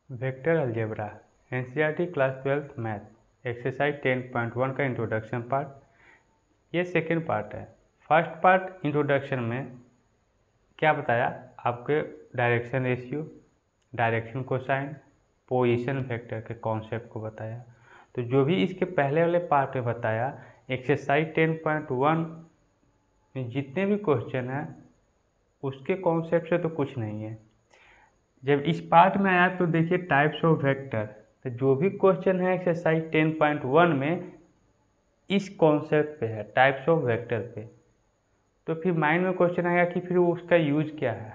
Vector algebra NCERT class 12th math exercise 10.1 का introduction part, ये second part है। First part introduction में क्या बताया, आपके direction ratio, direction cosine, position vector के कॉन्सेप्ट को बताया। तो जो भी इसके पहले वाले पार्ट में बताया, एक्सरसाइज 10.1 में जितने भी क्वेश्चन हैं उसके कॉन्सेप्ट से तो कुछ नहीं है। जब इस पार्ट में आया तो देखिए टाइप्स ऑफ वेक्टर, तो जो भी क्वेश्चन है एक्सरसाइज 10.1 में इस कॉन्सेप्ट पे है, टाइप्स ऑफ वेक्टर पे। तो फिर माइंड में क्वेश्चन आएगा कि फिर उसका यूज क्या है।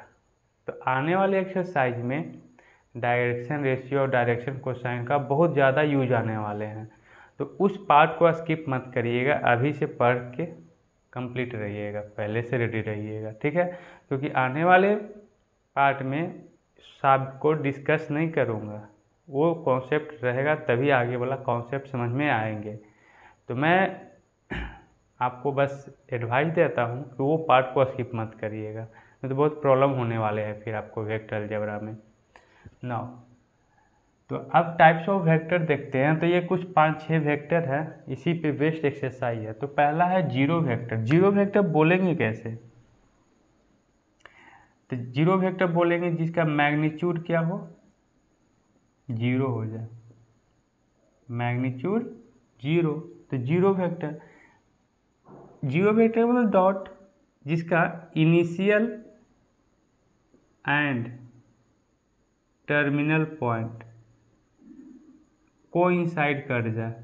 तो आने वाले एक्सरसाइज में डायरेक्शन रेशियो और डायरेक्शन कोसाइन का बहुत ज़्यादा यूज आने वाले हैं। तो उस पार्ट को स्किप मत करिएगा, अभी से पढ़ के कंप्लीट रहिएगा, पहले से रेडी रहिएगा, ठीक है। क्योंकि आने वाले पार्ट में सब को डिस्कस नहीं करूँगा, वो कॉन्सेप्ट रहेगा तभी आगे वाला कॉन्सेप्ट समझ में आएंगे। तो मैं आपको बस एडवाइस देता हूँ कि वो पार्ट को स्किप मत करिएगा, नहीं तो बहुत प्रॉब्लम होने वाले हैं फिर आपको वेक्टर अलजेब्रा में। नाउ तो अब टाइप्स ऑफ वेक्टर देखते हैं। तो ये कुछ 5-6 वेक्टर है, इसी पे बेस्ड एक्सरसाइज है। तो पहला है जीरो वेक्टर। जीरो वेक्टर बोलेंगे कैसे? तो जीरो वेक्टर बोलेंगे जिसका मैग्नीट्यूड क्या हो, जीरो हो जाए, मैग्नीट्यूड जीरो। तो जीरो वेक्टर, जीरो वेक्टर मतलब डॉट जिसका initial and terminal point coincide कर जाए,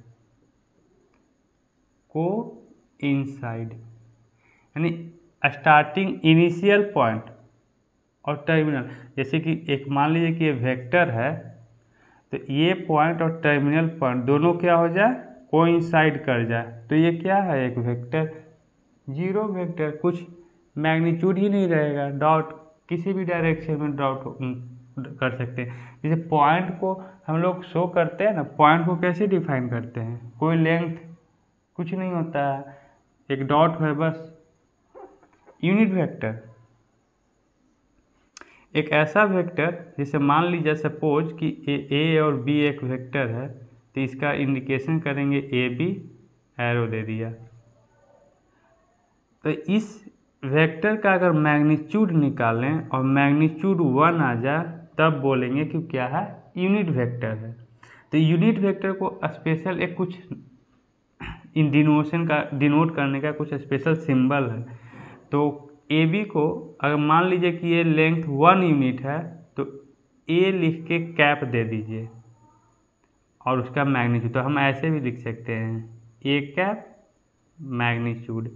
कोइंसाइड यानी स्टार्टिंग इनिशियल पॉइंट और टर्मिनल। जैसे कि एक मान लीजिए कि ये वेक्टर है, तो ये पॉइंट और टर्मिनल पॉइंट दोनों क्या हो जाए, कोइंसाइड कर जाए, तो ये क्या है, एक वेक्टर। जीरो वेक्टर कुछ मैग्नीट्यूड ही नहीं रहेगा, डॉट किसी भी डायरेक्शन में डॉट कर सकते हैं। जैसे पॉइंट को हम लोग शो करते हैं ना, पॉइंट को कैसे डिफाइन करते हैं, कोई लेंथ कुछ नहीं होता है, एक डॉट है बस। यूनिट वेक्टर एक ऐसा वेक्टर, जैसे मान लीजिए सपोज कि ए और बी एक वेक्टर है, तो इसका इंडिकेशन करेंगे ए बी, एरो दे दिया। तो इस वेक्टर का अगर मैग्नीट्यूड निकालें और मैग्नीट्यूड 1 आ जाए, तब बोलेंगे कि क्या है, यूनिट वेक्टर है। तो यूनिट वेक्टर को स्पेशल एक कुछ इन डिनोशन का डिनोट करने का कुछ स्पेशल सिंबल है। तो ए बी को अगर मान लीजिए कि ये लेंथ 1 यूनिट है, तो ए लिख के कैप दे दीजिए और उसका मैग्नीट्यूड, तो हम ऐसे भी लिख सकते हैं, ए कैप मैग्नीट्यूड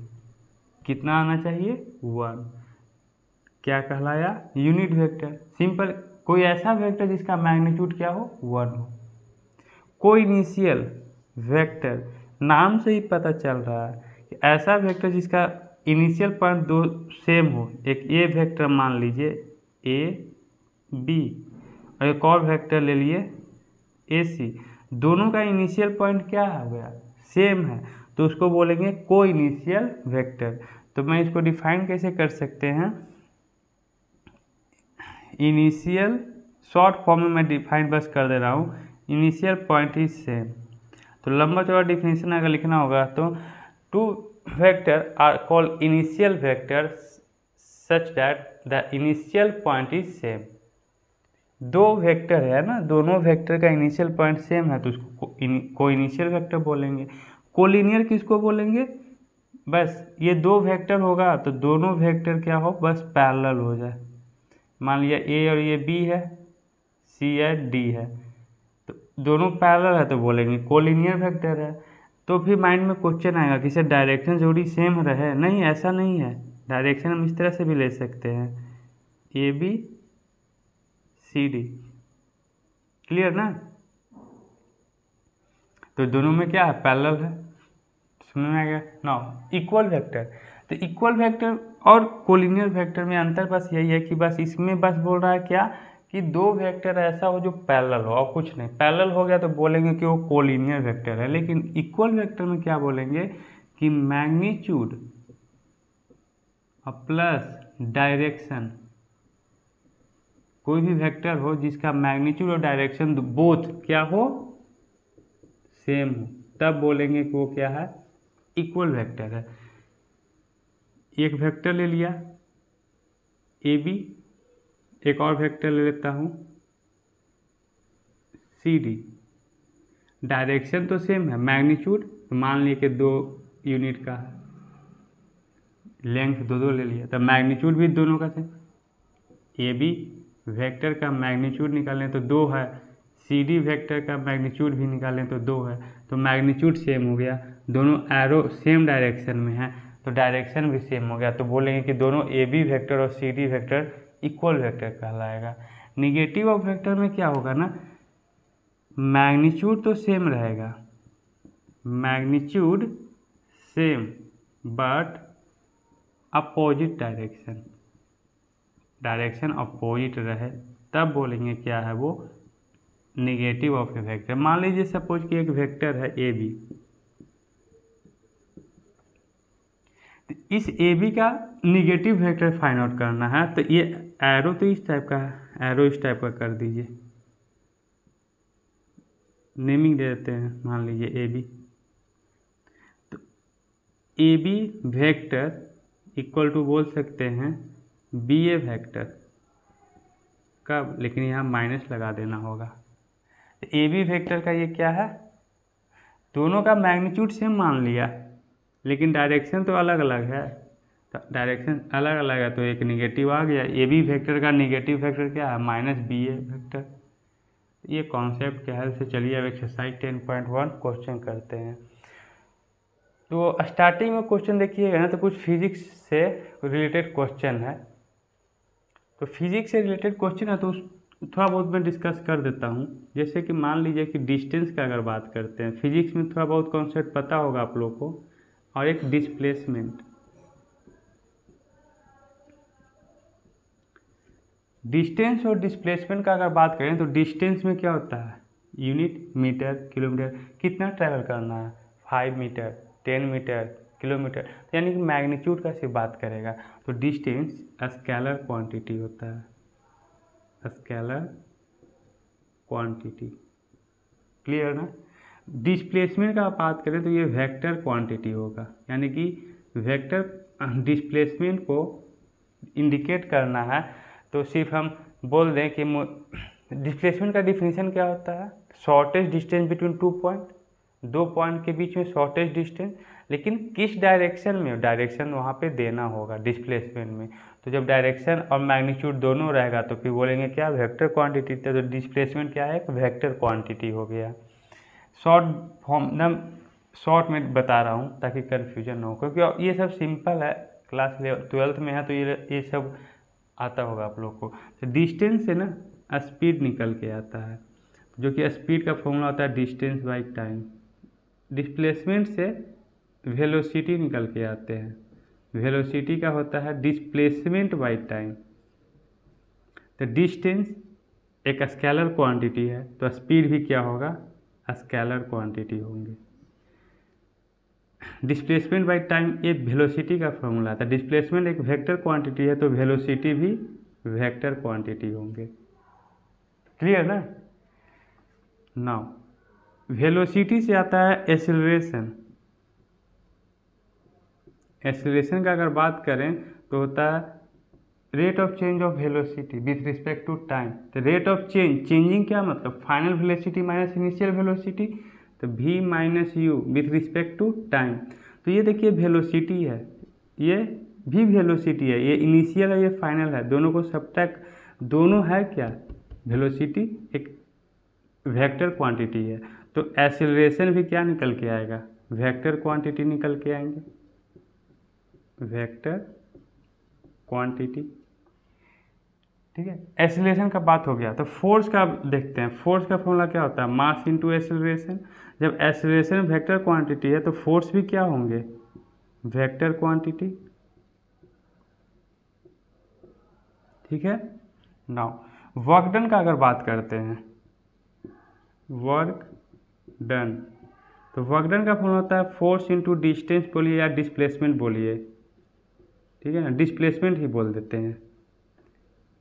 कितना आना चाहिए, 1। क्या कहलाया, यूनिट वेक्टर। सिंपल, कोई ऐसा वेक्टर जिसका मैग्नीट्यूड क्या हो, 1 हो। कोई इनिशियल वेक्टर, नाम से ही पता चल रहा है कि ऐसा वेक्टर जिसका इनिशियल पॉइंट दो सेम हो। एक ए वेक्टर मान लीजिए ए बी, और एक और वेक्टर ले लिए ए सी, दोनों का इनिशियल पॉइंट क्या हो गया, सेम है, तो उसको बोलेंगे को इनिशियल वेक्टर। तो मैं इसको डिफाइन कैसे कर सकते हैं, इनिशियल, शॉर्ट फॉर्म में मैं डिफाइन बस कर दे रहा हूँ, इनिशियल पॉइंट इज सेम। तो लंबा चौड़ा डिफिनेशन अगर लिखना होगा तो two vector are called initial vector such that the initial point is same. दो वेक्टर है ना, दोनों वेक्टर का इनिशियल पॉइंट सेम है, तो उसको को इनिशियल वेक्टर बोलेंगे। कोलिनियर किसको बोलेंगे, बस ये दो वेक्टर होगा तो दोनों वेक्टर क्या हो, बस पैरेलल हो जाए। मान लिया ए और ये बी है, सी है, डी है, तो दोनों पैरेलल है तो बोलेंगे कोलिनियर वेक्टर है। तो फिर माइंड में क्वेश्चन आएगा कि सर डायरेक्शन जोड़ी सेम रहे, नहीं ऐसा नहीं है, डायरेक्शन हम इस तरह से भी ले सकते हैं, A B C D, clear ना। तो दोनों में क्या है, पैरेलल है, समझ में आ गया। नाउ इक्वल वेक्टर, तो इक्वल वेक्टर और कोलिनियर वेक्टर में अंतर बस यही है कि बस इसमें बस बोल रहा है क्या, कि दो वेक्टर ऐसा हो जो पैरेलल हो, और कुछ नहीं। पैरेलल हो गया तो बोलेंगे कि वो कोलिनियर वेक्टर है। लेकिन इक्वल वेक्टर में क्या बोलेंगे कि मैग्नीट्यूड प्लस डायरेक्शन कोई भी वेक्टर हो जिसका मैग्नीट्यूड और डायरेक्शन बोथ क्या हो, सेम हो, तब बोलेंगे कि वो क्या है, इक्वल वेक्टर है। एक वेक्टर ले लिया ए बी, एक और वेक्टर ले लेता हूँ सी डी। डायरेक्शन तो सेम है, मैग्नीट्यूड तो मान लिए कि 2 यूनिट का है, लेंथ दो ले लिया, तो मैग्नीट्यूड भी दोनों का सेम। ए बी वेक्टर का मैग्नीट्यूड निकालें तो 2 है, सी डी वेक्टर का मैग्नीट्यूड भी निकालें तो 2 है, तो मैग्नीट्यूड सेम हो गया, दोनों एरो सेम डायरेक्शन में है तो डायरेक्शन भी सेम हो गया, तो बोलेंगे कि दोनों ए बी वेक्टर और C D vector equal vector कहलाएगा। निगेटिव ऑफ वेक्टर में क्या होगा ना, मैग्नीट्यूड तो सेम रहेगा, magnitude same but opposite direction, direction opposite रहे तब बोलेंगे क्या है वो, निगेटिव ऑफ ए वेक्टर। मान लीजिए सपोज कि एक वेक्टर है ए बी, इस ए बी का निगेटिव वेक्टर फाइंड आउट करना है, तो ये एरो तो इस टाइप का है, एरो इस टाइप का कर दीजिए, नेमिंग दे देते हैं, मान लीजिए ए बी। तो A B vector equal to बोल सकते हैं बी ए वेक्टर, कब, लेकिन यहाँ माइनस लगा देना होगा। तो ए बी वेक्टर का ये क्या है, दोनों का मैग्नीट्यूड सेम मान लिया लेकिन डायरेक्शन तो अलग अलग है, तो डायरेक्शन अलग अलग है तो एक निगेटिव आ गया। ए बी वेक्टर का निगेटिव वेक्टर क्या है, माइनस बी ए वेक्टर। ये कॉन्सेप्ट के हेल्प से चलिए अब एक्सरसाइज 10.1 क्वेश्चन करते हैं। तो स्टार्टिंग में क्वेश्चन देखिएगा ना, तो कुछ फिजिक्स से रिलेटेड क्वेश्चन है, तो फिजिक्स से रिलेटेड क्वेश्चन है तो थोड़ा बहुत मैं डिस्कस कर देता हूँ। जैसे कि मान लीजिए कि डिस्टेंस का अगर बात करते हैं, फिजिक्स में थोड़ा बहुत कॉन्सेप्ट पता होगा आप लोग को, और एक डिस्प्लेसमेंट। डिस्टेंस और डिस्प्लेसमेंट का अगर बात करें तो डिस्टेंस में क्या होता है, यूनिट मीटर किलोमीटर, कितना ट्रैवल करना है, 5 मीटर 10 मीटर किलोमीटर, यानी कि मैग्नीट्यूड का सिर्फ बात करेगा। तो डिस्टेंस स्केलर क्वांटिटी होता है, स्केलर क्वांटिटी, क्लियर ना। डिस्प्लेसमेंट का बात करें तो ये वेक्टर क्वांटिटी होगा, यानी कि वेक्टर डिस्प्लेसमेंट को इंडिकेट करना है तो सिर्फ हम बोल दें कि डिस्प्लेसमेंट का डिफिनीशन क्या होता है, shortest distance between 2 point, 2 point के बीच में शॉर्टेस्ट डिस्टेंस, लेकिन किस डायरेक्शन में, डायरेक्शन वहाँ पे देना होगा डिस्प्लेसमेंट में। तो जब डायरेक्शन और मैग्नीट्यूड दोनों रहेगा तो फिर बोलेंगे क्या, वेक्टर क्वांटिटी। तो डिस्प्लेसमेंट क्या है, एक वेक्टर क्वांटिटी हो गया। शॉर्ट फॉर्म ना, शॉर्ट में बता रहा हूँ ताकि कन्फ्यूजन ना हो, क्योंकि ये सब सिंपल है, क्लास 12th में है तो ये सब आता होगा आप लोग को। तो डिस्टेंस से ना स्पीड निकल के आता है, जो कि स्पीड का फॉर्मूला होता है डिस्टेंस बाई टाइम। डिस्प्लेसमेंट से वेलोसिटी निकल के आते हैं, वेलोसिटी का होता है डिस्प्लेसमेंट बाई टाइम। तो डिस्टेंस एक स्केलर क्वांटिटी है तो स्पीड भी क्या होगा, स्केलर क्वांटिटी होंगे। डिस्प्लेसमेंट बाई टाइम ये वेलोसिटी का फॉर्मूला था। डिस्प्लेसमेंट एक वेक्टर क्वांटिटी है तो वेलोसिटी भी वेक्टर क्वांटिटी होंगे, क्लियर ना। नाउ वेलोसिटी से आता है एक्सेलरेशन। एक्सेलरेशन का अगर बात करें तो होता है rate of change of velocity with respect to time. तो रेट ऑफ चेंज, चेंजिंग क्या मतलब, final velocity minus initial velocity, तो v minus u with respect to time. तो ये देखिए वेलोसिटी है, ये भी वेलोसिटी है, ये इनिशियल है ये फाइनल है, दोनों को सब्ट्रैक्ट, दोनों है क्या, वेलोसिटी एक वेक्टर क्वांटिटी है। तो एक्सेलरेशन भी क्या निकल के आएगा, वेक्टर क्वांटिटी निकल के आएंगे, वेक्टर क्वांटिटी, ठीक है। एक्सेलरेशन का बात हो गया, तो फोर्स का देखते हैं। फोर्स का फॉर्मूला क्या होता है, मास इनटू एक्सेलरेशन। जब एक्सेलरेशन वेक्टर क्वांटिटी है तो फोर्स भी क्या होंगे, वेक्टर क्वांटिटी, ठीक है। नाउ वर्क डन का अगर बात करते हैं, वर्क डन, तो वर्क डन का फॉर्मूला होता है फोर्स इनटू डिस्टेंस बोलिए या डिस्प्लेसमेंट बोलिए, ठीक है ना, डिस्प्लेसमेंट ही बोल देते हैं,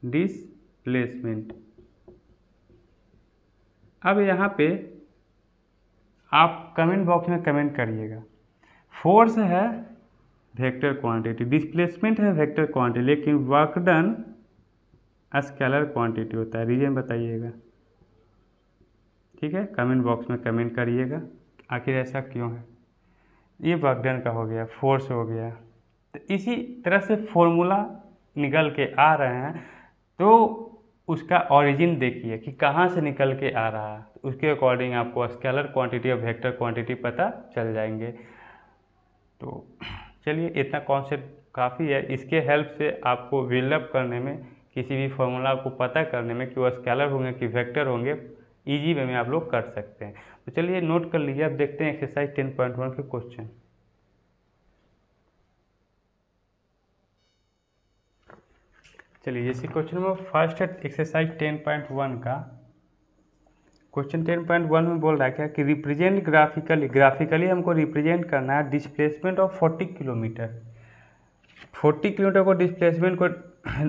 डिस्प्लेसमेंट डिस्प्लेसमेंट। अब यहाँ पे आप कमेंट बॉक्स में कमेंट करिएगा। फोर्स है वेक्टर क्वांटिटी, डिस्प्लेसमेंट है वेक्टर क्वांटिटी, लेकिन वर्क डन स्केलर क्वांटिटी होता है। रीजन बताइएगा, ठीक है। कमेंट बॉक्स में कमेंट करिएगा आखिर ऐसा क्यों है। ये वर्क डन का हो गया, फोर्स हो गया। तो इसी तरह से फॉर्मूला निकल के आ रहे हैं, तो उसका ओरिजिन देखिए कि कहाँ से निकल के आ रहा है, उसके अकॉर्डिंग आपको स्केलर क्वांटिटी और वेक्टर क्वांटिटी पता चल जाएंगे। तो चलिए, इतना कॉन्सेप्ट काफ़ी है। इसके हेल्प से आपको बिल्डअप करने में, किसी भी फॉर्मूला को पता करने में कि वो स्केलर होंगे कि वेक्टर होंगे, इजी वे में आप लोग कर सकते हैं। तो चलिए नोट कर लीजिए। अब देखते हैं एक्सरसाइज 10.1 के क्वेश्चन। चलिए, जैसे क्वेश्चन नंबर फर्स्ट है एक्सरसाइज 10.1 का। क्वेश्चन 10.1 में बोल रहा है क्या कि रिप्रेजेंट ग्राफिकली हमको रिप्रेजेंट करना है डिस्प्लेसमेंट ऑफ 40 किलोमीटर। 40 किलोमीटर को डिस्प्लेसमेंट को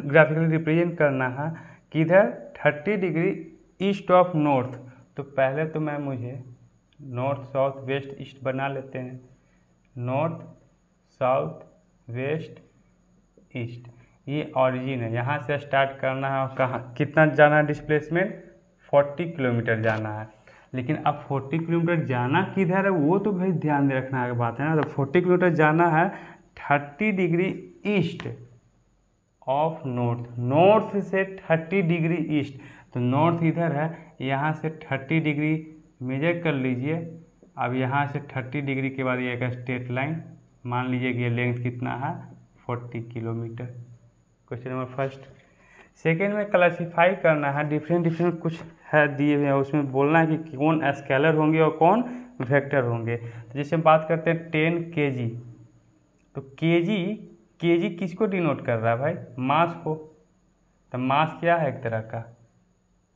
ग्राफिकली रिप्रेजेंट करना है किधर, 30 डिग्री ईस्ट ऑफ नॉर्थ। तो पहले तो मुझे नॉर्थ साउथ वेस्ट ईस्ट बना लेते हैं। नॉर्थ साउथ वेस्ट ईस्ट, ये ऑरिजिन है। यहाँ से स्टार्ट करना है और कहाँ कितना जाना है डिस्प्लेसमेंट, 40 किलोमीटर जाना है। लेकिन अब 40 किलोमीटर जाना किधर है वो तो भाई ध्यान में रखना है बात है ना। तो 40 किलोमीटर जाना है 30 degree east of north, north से 30 डिग्री ईस्ट। तो नॉर्थ इधर है, यहाँ से 30 डिग्री मेजर कर लीजिए। अब यहाँ से 30 डिग्री के बाद ये एक स्ट्रेट लाइन, मान लीजिए कि ये लेंथ कितना है, 40 kilometre. Question number first. Second में क्लासीफाई करना है, डिफरेंट कुछ है दिए हुए हैं, उसमें बोलना है कि कौन स्केलर होंगे और कौन वेक्टर होंगे। तो जैसे हम बात करते हैं 10 kg, तो केजी किसको डिनोट कर रहा है भाई, मास को। तो मास क्या है, एक तरह का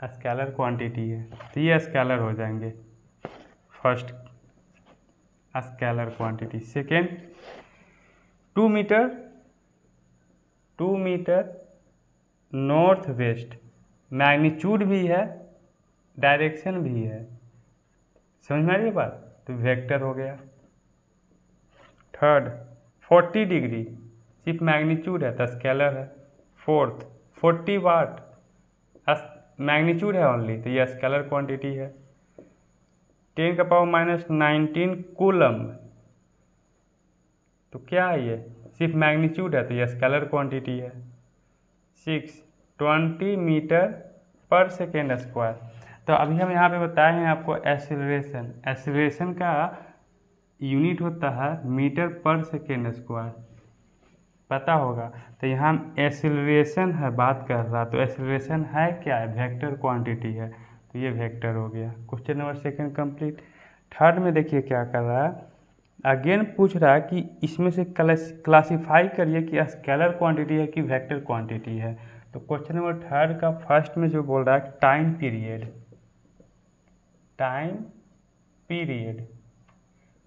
स्केलर क्वांटिटी है, तो ये स्केलर हो जाएंगे first scalar quantity. Second 2 metre north west, magnitude भी है डायरेक्शन भी है, समझ में आ रही है बात, तो वेक्टर हो गया। थर्ड 40 डिग्री सिर्फ मैग्नीट्यूड है तो स्केलर है। फोर्थ 40 वाट मैग्नीट्यूड है ओनली, तो ये स्केलर क्वांटिटी है। 10 का पावर -19 कूलम, तो क्या है ये, सिर्फ मैग्नीट्यूड है तो ये स्केलर क्वांटिटी है। 6 20 मीटर पर सेकेंड स्क्वायर। तो अभी हम यहाँ पे बताए हैं आपको एसिलरेशन का यूनिट होता है मीटर पर सेकेंड स्क्वायर, पता होगा। तो यहाँ एसिलरेशन है बात कर रहा, तो एसिलरेशन है क्या है, वेक्टर क्वांटिटी है, तो ये वेक्टर हो गया। Question number second complete. Third में देखिए क्या कर रहा है, अगेन पूछ रहा है कि इसमें से क्लासीफाई करिए कि स्केलर क्वांटिटी है कि वेक्टर क्वांटिटी है। तो क्वेश्चन नंबर थर्ड का फर्स्ट में जो बोल रहा है टाइम पीरियड,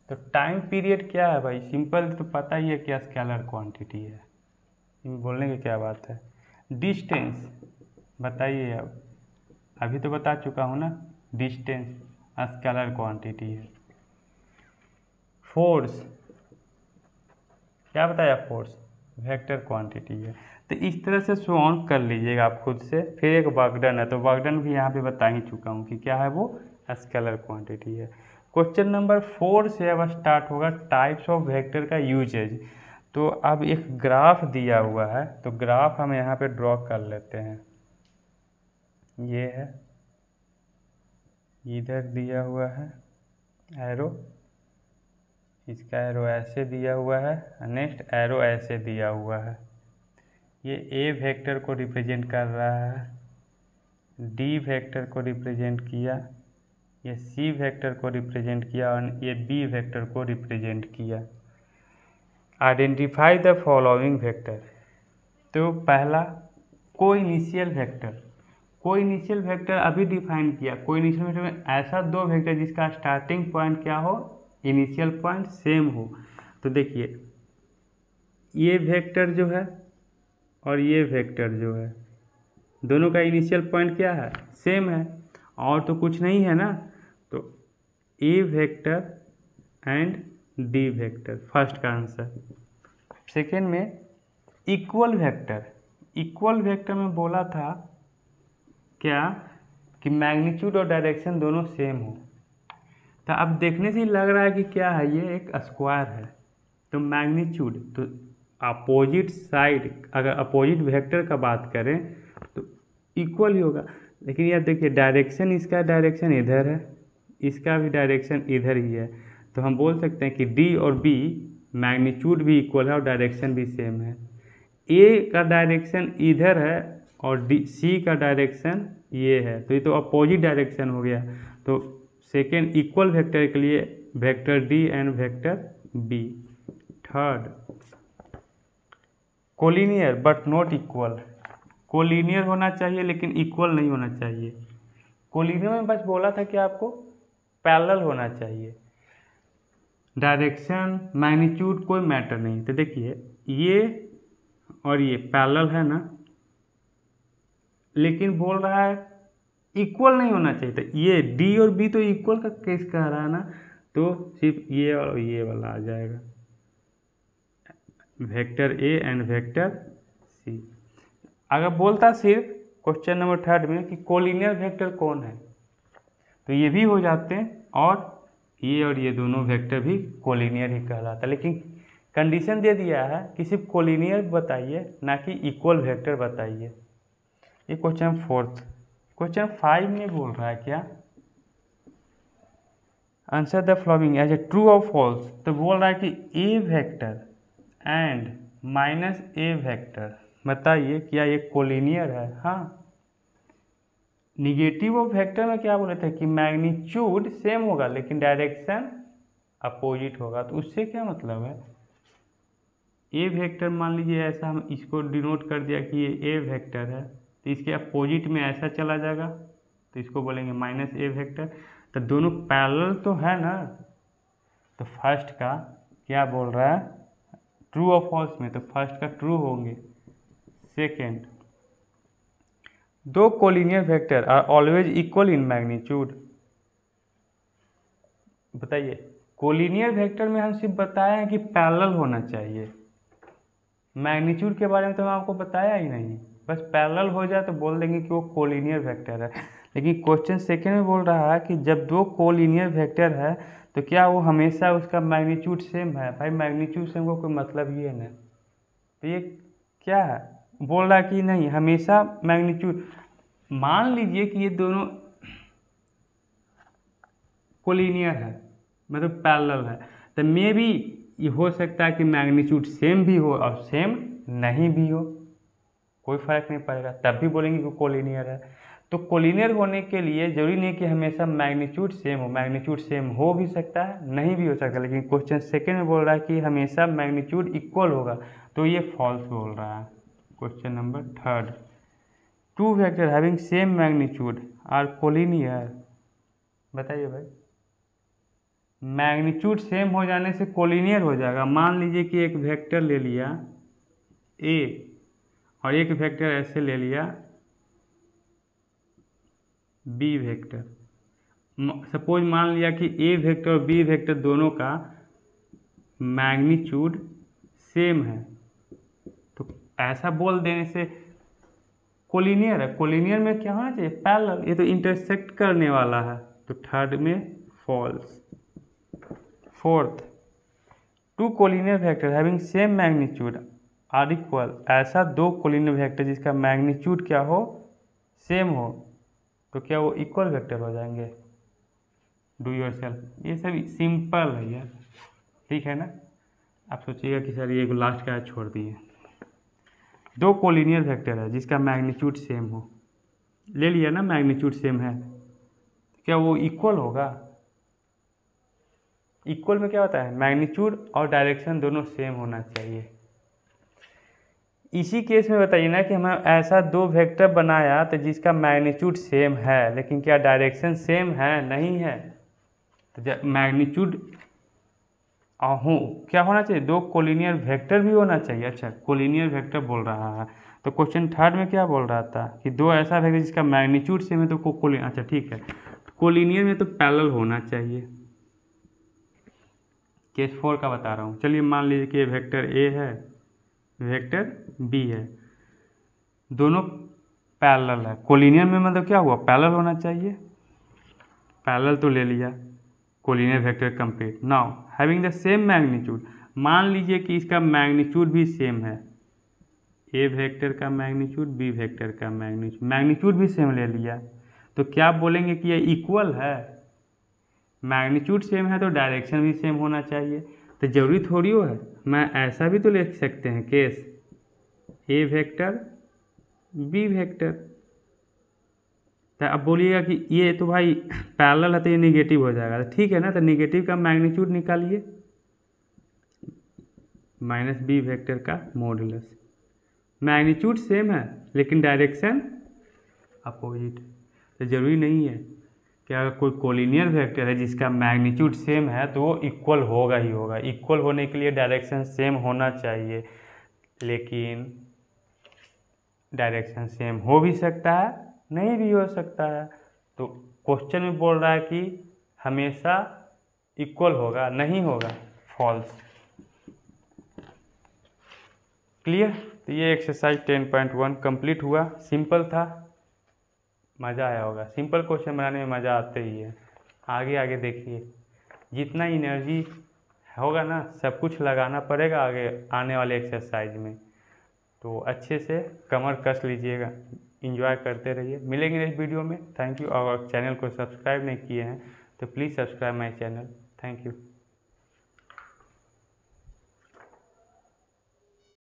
तो टाइम पीरियड क्या है भाई, सिंपल तो पता ही है कि स्केलर क्वांटिटी है, बोलने की क्या बात है। डिस्टेंस बताइए, अब अभी तो बता चुका हूँ ना, डिस्टेंस स्केलर क्वांटिटी है। फोर्स क्या बताया, फोर्स वेक्टर क्वांटिटी है। तो इस तरह से सो ऑन कर लीजिएगा आप खुद से। फिर एक वर्क डन है, तो वर्क डन भी यहाँ पे बता ही चुका हूँ कि क्या है, वो स्केलर क्वांटिटी है। क्वेश्चन नंबर 4 से अब स्टार्ट होगा टाइप्स ऑफ वेक्टर का यूजेज। तो अब एक ग्राफ दिया हुआ है, तो ग्राफ हम यहाँ पे ड्रॉ कर लेते हैं। ये है, इधर दिया हुआ है एरो, इसका एरो ऐसे दिया हुआ है, नेक्स्ट एरो ऐसे दिया हुआ है। ये ए वेक्टर को रिप्रेजेंट कर रहा है, डी वेक्टर को रिप्रेजेंट किया, ये सी वेक्टर को रिप्रेजेंट किया और ये बी वेक्टर को रिप्रेजेंट किया। Identify the following vector. तो पहला कोइनिशियल वेक्टर अभी डिफाइन किया। कोइनिशियल वेक्टर में ऐसा दो वेक्टर जिसका स्टार्टिंग पॉइंट क्या हो, इनिशियल पॉइंट सेम हो। तो देखिए ये वेक्टर जो है और ये वेक्टर जो है, दोनों का इनिशियल पॉइंट क्या है, सेम है, और तो कुछ नहीं है ना। तो a vector and d vector first का आंसर। सेकेंड में इक्वल वेक्टर। इक्वल वेक्टर में बोला था क्या कि मैग्नीट्यूड और डायरेक्शन दोनों सेम हो। तो अब देखने से ही लग रहा है कि क्या है, ये एक स्क्वायर है। तो मैग्नीट्यूड तो अपोजिट साइड, अगर अपोजिट वेक्टर का बात करें तो इक्वल ही होगा। लेकिन यार देखिए डायरेक्शन, इसका डायरेक्शन इधर है, इसका भी डायरेक्शन इधर ही है। तो हम बोल सकते हैं कि डी और बी मैग्नीट्यूड भी इक्वल है और डायरेक्शन भी सेम है। ए का डायरेक्शन इधर है और डी सी का डायरेक्शन ये है, तो ये तो अपोजिट डायरेक्शन हो गया। तो सेकेंड इक्वल वेक्टर के लिए vector D and vector B. Third collinear but not equal. Collinear होना चाहिए लेकिन इक्वल नहीं होना चाहिए। कोलिनियर में बस बोला था कि आपको पैरेलल होना चाहिए, डायरेक्शन मैग्नीट्यूड कोई मैटर नहीं। तो देखिए ये और ये पैरेलल है ना, लेकिन बोल रहा है इक्वल नहीं होना चाहिए। तो ये डी और बी तो इक्वल का केस कह रहा है ना, तो सिर्फ ये और ये वाला आ जाएगा, vector A and vector C. अगर बोलता सिर्फ क्वेश्चन नंबर थर्ड में कि कोलिनियर वेक्टर कौन है, तो ये भी हो जाते हैं और ये दोनों वेक्टर भी कोलिनियर ही कहलाता है। लेकिन कंडीशन दे दिया है कि सिर्फ कोलिनियर बताइए, ना कि इक्वल वेक्टर बताइए। ये क्वेश्चन फोर्थ। क्वेश्चन 5 में बोल रहा है क्या, answer the following as a true और फॉल्स। तो बोल रहा है कि a vector and minus a vector, बताइए क्या ये कोलिनियर है। हाँ, निगेटिव ऑफ वेक्टर में क्या बोले थे कि मैग्नीट्यूड सेम होगा लेकिन डायरेक्शन अपोजिट होगा। तो उससे क्या मतलब है, ए वेक्टर मान लीजिए ऐसा, हम इसको डिनोट कर दिया कि ये ए वेक्टर है, तो इसके अपोजिट में ऐसा चला जाएगा, तो इसको बोलेंगे माइनस ए वेक्टर। तो दोनों पैरेलल तो है ना। तो फर्स्ट का क्या बोल रहा है, ट्रू और फॉल्स में, तो फर्स्ट का ट्रू होंगे। सेकेंड, दो collinear vector are always equal in magnitude. बताइए, कोलिनियर वेक्टर में हम सिर्फ बताए हैं कि पैरेलल होना चाहिए, मैग्नीट्यूड के बारे में तो हम आपको बताया ही नहीं। बस पैरेलल हो जाए तो बोल देंगे कि वो कोलिनियर वेक्टर है। लेकिन क्वेश्चन सेकेंड में बोल रहा है कि जब दो कोलिनियर वेक्टर है तो क्या वो हमेशा उसका मैग्नीट्यूड सेम है। भाई मैग्नीट्यूड सेम को कोई मतलब ही है ना। तो ये क्या है, बोल रहा है कि नहीं हमेशा मैग्नीट्यूड। मान लीजिए कि ये दोनों कोलिनियर है, मतलब पैरेलल है, तो मे भी ये हो सकता है कि मैग्नीट्यूड सेम भी हो और सेम नहीं भी हो, कोई फर्क नहीं पड़ेगा, तब भी बोलेंगे कि कोलिनियर है। तो कोलिनियर होने के लिए जरूरी नहीं कि हमेशा मैग्नीट्यूड सेम हो, मैग्नीट्यूड सेम हो भी सकता है, नहीं भी हो सकता। लेकिन क्वेश्चन सेकेंड में बोल रहा है कि हमेशा मैग्नीट्यूड इक्वल होगा, तो ये फॉल्स बोल रहा है। Question number third, two vector having same magnitude are collinear. बताइए भाई, मैग्नीट्यूड सेम हो जाने से कोलिनियर हो जाएगा। मान लीजिए कि एक वेक्टर ले लिया ए और एक वेक्टर ऐसे ले लिया बी वेक्टर। सपोज मान लिया कि ए वेक्टर और बी वेक्टर दोनों का मैग्नीट्यूड सेम है, तो ऐसा बोल देने से कोलिनियर है। कोलिनियर में क्या होना चाहिए, पैरेलल। ये तो इंटरसेक्ट करने वाला है, तो थर्ड में false. Fourth, two collinear vector having same magnitude are equal. ऐसा दो कोलिनियर वेक्टर जिसका मैग्नीट्यूड क्या हो, सेम हो, तो क्या वो इक्वल वेक्टर हो जाएंगे। डू योर सेल्फ, ये सब सिंपल है यार, ठीक है ना। आप सोचिएगा कि सर ये लास्ट का छोड़ दिए। दो कोलिनियर वेक्टर है जिसका मैग्नीट्यूड सेम हो, ले लिया ना, मैग्नीट्यूड सेम है, क्या वो इक्वल होगा। इक्वल में क्या होता है, मैग्नीट्यूड और डायरेक्शन दोनों सेम होना चाहिए। इसी केस में बताइए ना कि हमें ऐसा दो वेक्टर बनाया तो जिसका मैग्नीट्यूड सेम है, लेकिन क्या डायरेक्शन सेम है, नहीं है। तो मैग्नीट्यूड हो क्या होना चाहिए, दो कोलिनियर वेक्टर भी होना चाहिए। अच्छा, कोलिनियर वेक्टर बोल रहा है तो क्वेश्चन थर्ड में क्या बोल रहा था कि दो ऐसा वेक्टर जिसका मैग्नीट्यूड सेम है तो अच्छा ठीक है, कोलिनियर में तो पैरेलल होना चाहिए। केस 4 का बता रहा हूँ। चलिए मान लीजिए कि वेक्टर ए है, वेक्टर बी है, दोनों पैरेलल है। कोलिनियर में मतलब क्या हुआ, पैरेलल होना चाहिए। पैरेलल तो ले लिया, collinear vector complete. Now having the same magnitude, मान लीजिए कि इसका मैग्नीट्यूड भी सेम है, ए वेक्टर का मैग्नीट्यूड, बी वेक्टर का मैग्नीट्यूड भी सेम ले लिया, तो क्या बोलेंगे कि ये इक्वल है। मैग्नीट्यूड सेम है तो डायरेक्शन भी सेम होना चाहिए। तो जरूरी थोड़ी हो है, मैं ऐसा भी तो लिख सकते हैं केस ए वेक्टर बी वेक्टर। तो अब बोलिएगा कि ये तो भाई पैरेलल है तो ये निगेटिव हो जाएगा, तो ठीक है ना, तो निगेटिव का मैग्नीट्यूड निकालिए, माइनस बी वेक्टर का मॉडुलस। मैग्नीट्यूड सेम है लेकिन डायरेक्शन अपोजिट। तो ज़रूरी नहीं है कि अगर कोई कोलिनियर वेक्टर है जिसका मैग्नीट्यूड सेम है तो वो इक्वल होगा ही होगा। इक्वल होने के लिए डायरेक्शन सेम होना चाहिए, लेकिन डायरेक्शन सेम हो भी सकता है, नहीं भी हो सकता है। तो क्वेश्चन में बोल रहा है कि हमेशा इक्वल होगा, नहीं होगा, फॉल्स। क्लियर। तो ये एक्सरसाइज 10.1 कंप्लीट हुआ। सिंपल था, मज़ा आया होगा। सिंपल क्वेश्चन बनाने में मज़ा आते ही है। आगे आगे देखिए, जितना एनर्जी होगा ना सब कुछ लगाना पड़ेगा आगे आने वाले एक्सरसाइज में। तो अच्छे से कमर कस लीजिएगा, एंजॉय करते रहिए। मिलेंगे नेक्स्ट वीडियो में। Thank you. और चैनल को सब्सक्राइब नहीं किए हैं तो please subscribe my channel. Thank you.